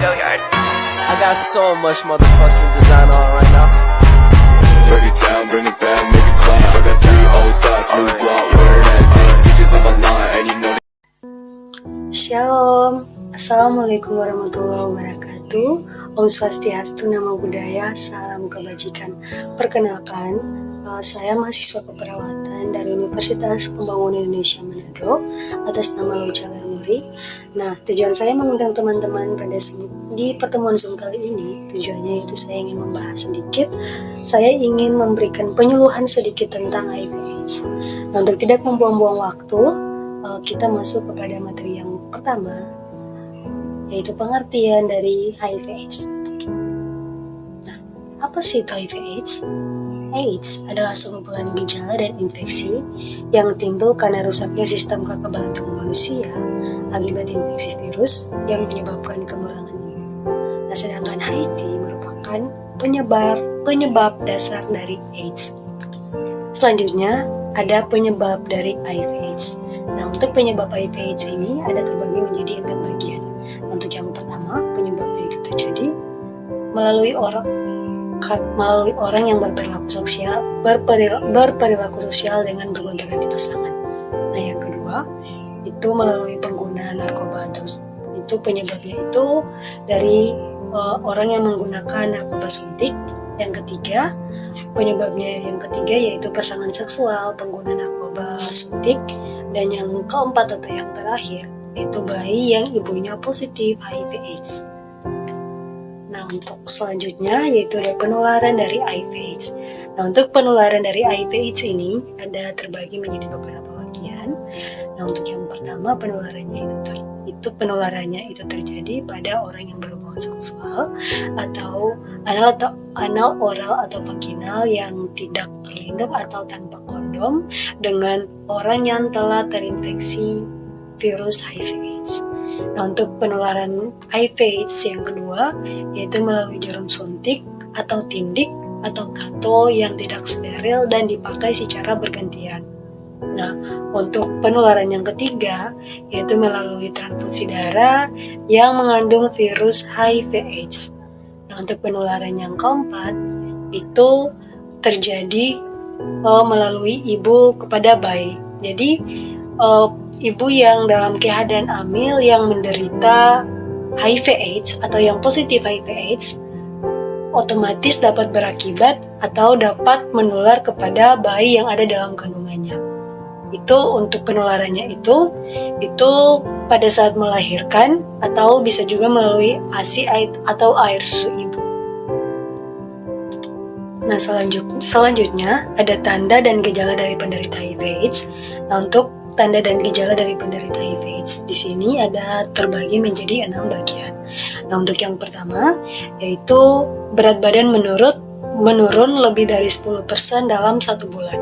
I got so much motherfucking design on right now. Break it down, bring it back, make it clap. I got 3 old thoughts, new guap, wear that dick. Bitches on my line, and you know. Shalom, Assalamualaikum warahmatullahi wabarakatuh. Om Swastiastu, Namo Buddhaya, salam kebajikan. Perkenalkan, saya mahasiswa keperawatan dari Universitas Pembangunan Indonesia Manado atas nama Lucha Lermuri. Nah, tujuan saya mengundang teman-teman di pertemuan Zoom kali ini, tujuannya itu saya ingin membahas sedikit, saya ingin memberikan penyuluhan sedikit tentang HIV/AIDS. Nah, untuk tidak membuang-buang waktu, kita masuk kepada materi yang pertama, yaitu pengertian dari HIV/AIDS. Nah, apa sih itu HIV/AIDS? AIDS adalah sekumpulan gejala dan infeksi yang timbul karena rusaknya sistem kekebalan tubuh manusia akibat infeksi virus yang menyebabkan kekurangan imun. Nah, sedangkan HIV merupakan penyebab dasar dari AIDS. Selanjutnya, ada penyebab dari HIV/AIDS. Nah, untuk penyebab HIV/AIDS ini ada terbagi menjadi 4 bagian. Untuk yang pertama, penyebabnya itu terjadi melalui orang yang berperilaku sosial dengan bergonta-ganti pasangan. Nah, yang kedua itu melalui penggunaan narkoba, terus itu penyebabnya itu dari orang yang menggunakan narkoba suntik. Yang ketiga, penyebabnya yang ketiga yaitu pasangan seksual pengguna narkoba suntik. Dan yang keempat atau yang terakhir yaitu bayi yang ibunya positif HIV/AIDS. Nah, untuk selanjutnya yaitu ada penularan dari HIV/AIDS. Nah, untuk penularan dari HIV/AIDS ini ada terbagi menjadi beberapa bagian. Nah, untuk yang pertama penularannya itu terjadi pada orang yang berhubungan seksual atau anal, oral atau vaginal yang tidak terlindung atau tanpa kondom dengan orang yang telah terinfeksi virus HIV/AIDS. Nah, untuk penularan HIV/AIDS yang kedua yaitu melalui jarum suntik atau tindik atau tato yang tidak steril dan dipakai secara bergantian. Nah, untuk penularan yang ketiga yaitu melalui transfusi darah yang mengandung virus HIV/AIDS. Nah, untuk penularan yang keempat itu terjadi melalui ibu kepada bayi. Jadi ibu yang dalam keadaan hamil yang menderita HIV/AIDS atau yang positif HIV/AIDS otomatis dapat berakibat atau dapat menular kepada bayi yang ada dalam kandungannya. Itu untuk penularannya itu pada saat melahirkan atau bisa juga melalui ASI atau air susu ibu. Nah, selanjutnya ada tanda dan gejala dari penderita HIV/AIDS. Nah, untuk tanda dan gejala dari penderita HIV/AIDS di sini ada terbagi menjadi 6 bagian. Nah, untuk yang pertama yaitu berat badan menurun lebih dari 10% dalam 1 bulan.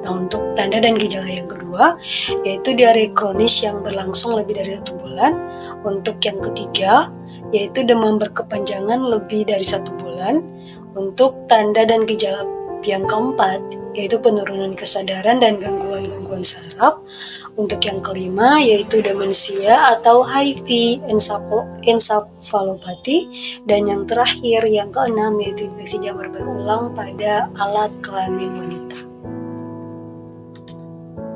Nah, untuk tanda dan gejala yang kedua yaitu diare kronis yang berlangsung lebih dari 1 bulan. Untuk yang ketiga yaitu demam berkepanjangan lebih dari 1 bulan. Untuk tanda dan gejala yang keempat yaitu penurunan kesadaran dan gangguan saraf. Untuk yang kelima yaitu demensia atau HIV encephalopathy. Dan yang terakhir yang keenam yaitu infeksi jamur berulang pada alat kelamin wanita.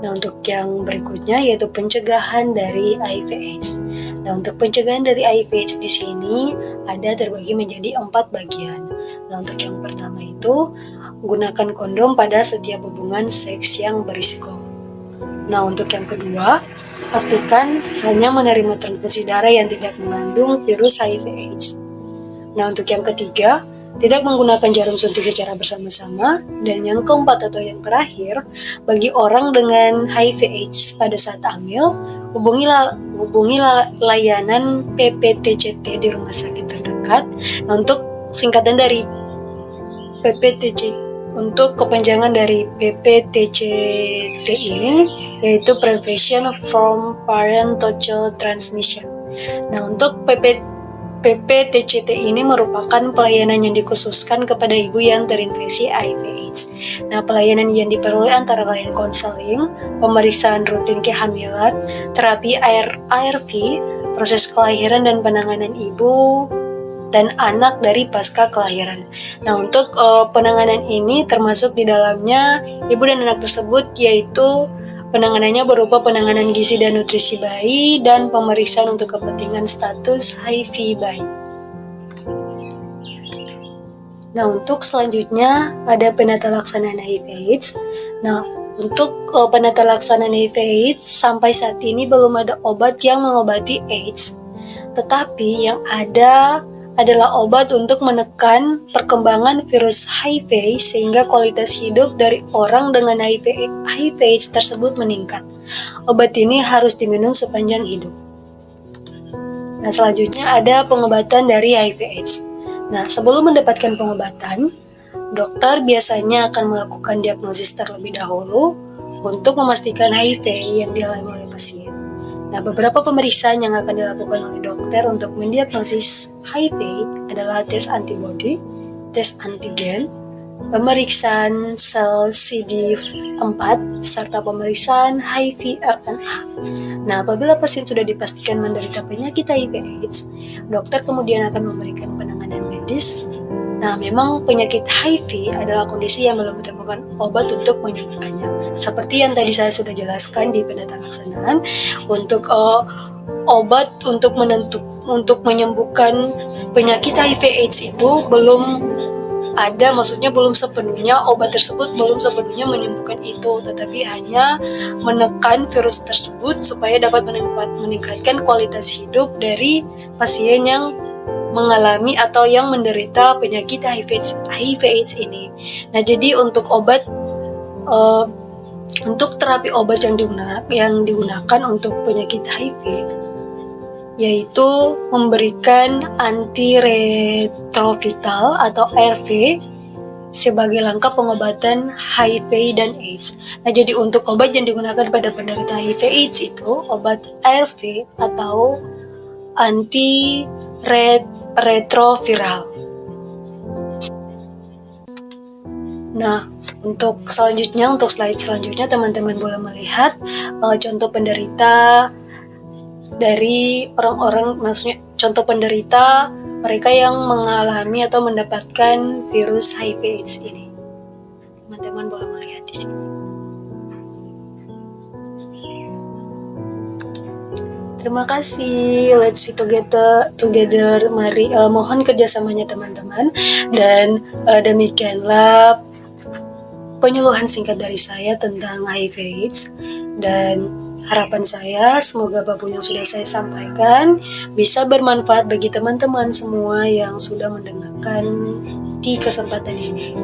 Nah, untuk yang berikutnya yaitu pencegahan dari HIV/AIDS. Nah, untuk pencegahan dari HIV/AIDS di sini ada terbagi menjadi 4 bagian. Nah, untuk yang pertama itu gunakan kondom pada setiap hubungan seks yang berisiko. Nah, untuk yang kedua, pastikan hanya menerima transfusi darah yang tidak mengandung virus HIV/AIDS. Nah, untuk yang ketiga, tidak menggunakan jarum suntik secara bersama-sama. Dan yang keempat atau yang terakhir, bagi orang dengan HIV/AIDS pada saat hamil, hubungi layanan PPTCT di rumah sakit terdekat. Nah, untuk singkatan dari PPTCT, untuk kepanjangan dari PPTCT ini yaitu Prevention from Parent to Child Transmission. Nah, untuk PPTCT ini merupakan pelayanan yang dikhususkan kepada ibu yang terinfeksi HIV/AIDS. Nah, pelayanan yang diperoleh antara lain konseling, pemeriksaan rutin kehamilan, terapi ARV, proses kelahiran dan penanganan ibu dan anak dari pasca kelahiran. Nah, untuk penanganan ini termasuk di dalamnya ibu dan anak tersebut, yaitu penanganannya berupa penanganan gizi dan nutrisi bayi dan pemeriksaan untuk kepentingan status HIV bayi. Nah, untuk selanjutnya ada penata laksanaan HIV/AIDS. Nah, untuk penata laksanaan HIV/AIDS sampai saat ini belum ada obat yang mengobati AIDS, tetapi yang ada adalah obat untuk menekan perkembangan virus HIV sehingga kualitas hidup dari orang dengan HIV/AIDS tersebut meningkat. Obat ini harus diminum sepanjang hidup. Nah, selanjutnya ada pengobatan dari HIV/AIDS. Nah, sebelum mendapatkan pengobatan, dokter biasanya akan melakukan diagnosis terlebih dahulu untuk memastikan HIV yang dialami oleh pasien. Nah, beberapa pemeriksaan yang akan dilakukan oleh dokter untuk mendiagnosis HIV adalah tes antibodi, tes antigen, pemeriksaan sel CD4, serta pemeriksaan HIV-RNA. Nah, apabila pasien sudah dipastikan menderita penyakit HIV/AIDS, dokter kemudian akan memberikan penanganan medis. Nah, memang penyakit HIV adalah kondisi yang belum ditemukan obat untuk menyembuhkannya. Seperti yang tadi saya sudah jelaskan di penata laksanaan, untuk obat untuk menyembuhkan penyakit HIV/AIDS itu belum ada, maksudnya belum sepenuhnya obat tersebut belum sepenuhnya menyembuhkan itu, tetapi hanya menekan virus tersebut supaya dapat meningkatkan kualitas hidup dari pasien yang mengalami atau yang menderita penyakit HIV/AIDS ini. Nah, jadi untuk obat untuk terapi obat yang digunakan untuk penyakit HIV yaitu memberikan antiretroviral atau ARV sebagai langkah pengobatan HIV dan AIDS. Nah, jadi untuk obat yang digunakan pada penderita HIV/AIDS itu obat ARV atau antiretroviral. Nah, untuk slide selanjutnya teman-teman boleh melihat contoh penderita dari orang-orang, maksudnya contoh penderita mereka yang mengalami atau mendapatkan virus HIV/AIDS ini. Teman-teman boleh melihat di sini. Terima kasih. Let's be together. Mari mohon kerjasamanya teman-teman. Dan demikianlah penyuluhan singkat dari saya tentang HIV/AIDS, dan harapan saya semoga apapun yang sudah saya sampaikan bisa bermanfaat bagi teman-teman semua yang sudah mendengarkan di kesempatan ini.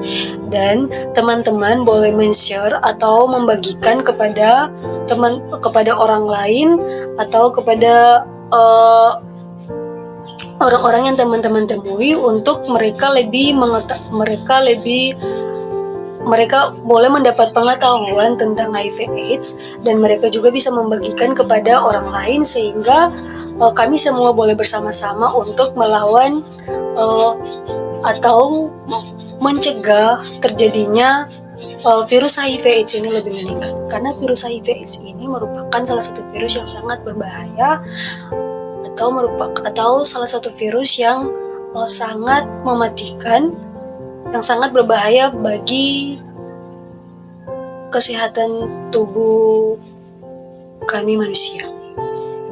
Dan teman-teman boleh men-share atau membagikan kepada orang lain atau kepada orang-orang yang teman-teman temui untuk mereka boleh mendapat pengetahuan tentang HIV/AIDS, dan mereka juga bisa membagikan kepada orang lain sehingga kami semua boleh bersama-sama untuk melawan atau mencegah terjadinya virus HIV/AIDS ini lebih meningkat. Karena virus HIV/AIDS ini merupakan salah satu virus yang sangat berbahaya atau salah satu virus yang sangat mematikan, yang sangat berbahaya bagi kesehatan tubuh kami manusia.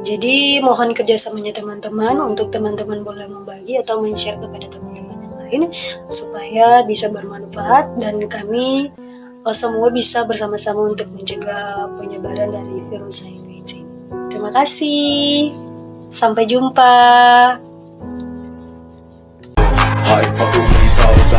Jadi mohon kerjasamanya teman-teman untuk teman-teman boleh membagi atau men-share kepada teman-teman yang lain supaya bisa bermanfaat dan kami semua bisa bersama-sama untuk mencegah penyebaran dari virus HIV/AIDS ini. Terima kasih. Sampai jumpa. I fucking with these hoes,